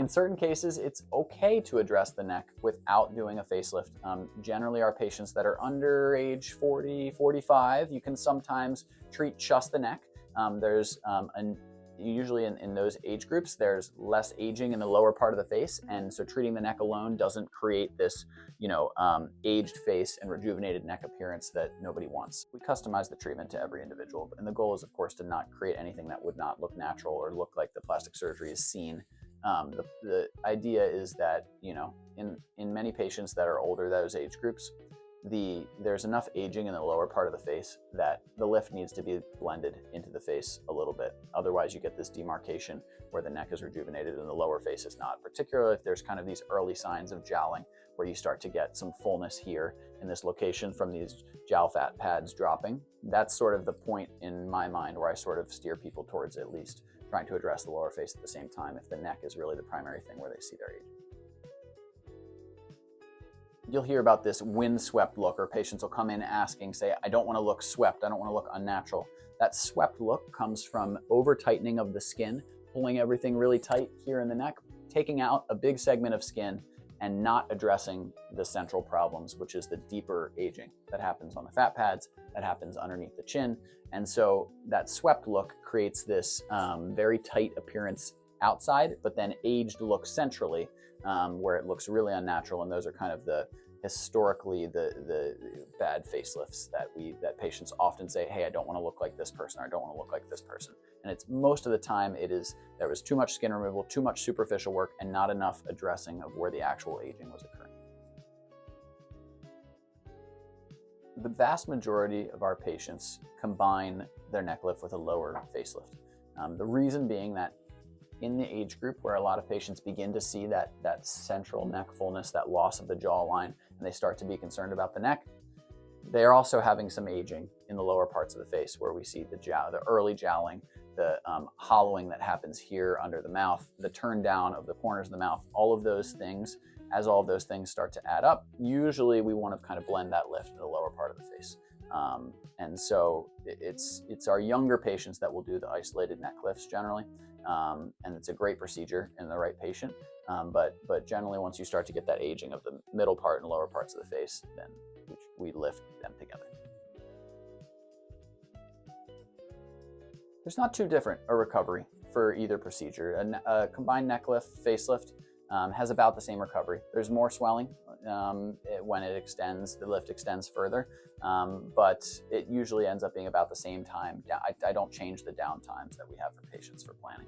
In certain cases, it's okay to address the neck without doing a facelift. Generally, our patients that are under age 40, 45, you can sometimes treat just the neck. Usually in those age groups, there's less aging in the lower part of the face, and so treating the neck alone doesn't create this, aged face and rejuvenated neck appearance that nobody wants. We customize the treatment to every individual, and the goal is, of course, to not create anything that would not look natural or look like the plastic surgery is seen. The idea is that, in many patients that are older, those age groups, there's enough aging in the lower part of the face that the lift needs to be blended into the face a little bit. Otherwise, you get this demarcation where the neck is rejuvenated and the lower face is not, particularly if there's kind of these early signs of jowling where you start to get some fullness here in this location from these jowl fat pads dropping. That's sort of the point in my mind where I sort of steer people towards at least trying to address the lower face at the same time if the neck is really the primary thing where they see their age. You'll hear about this windswept look, or patients will come in asking, say, I don't want to look swept, I don't want to look unnatural. That swept look comes from over tightening of the skin, pulling everything really tight here in the neck, taking out a big segment of skin and not addressing the central problems, which is the deeper aging that happens on the fat pads, that happens underneath the chin. And so that swept look creates this very tight appearance outside, but then aged look centrally, where it looks really unnatural. And those are kind of historically the bad facelifts that patients often say, hey, I don't want to look like this person, or I don't want to look like this person. And it's most of the time there was too much skin removal, too much superficial work, and not enough addressing of where the actual aging was occurring. The vast majority of our patients combine their neck lift with a lower facelift. The reason being that in the age group where a lot of patients begin to see that central neck fullness, that loss of the jawline, and they start to be concerned about the neck, they're also having some aging in the lower parts of the face where we see the early jowling, the hollowing that happens here under the mouth, the turn down of the corners of the mouth, all of those things. As all of those things start to add up, usually we want to kind of blend that lift in the lower part of the face. And so it's our younger patients that will do the isolated neck lifts generally. And it's a great procedure in the right patient. But generally, once you start to get that aging of the middle part and lower parts of the face, then we lift them together. There's not too different a recovery for either procedure. A combined neck lift, facelift, has about the same recovery. There's more swelling when it extends, the lift extends further, but it usually ends up being about the same time. I don't change the down times that we have for patients for planning.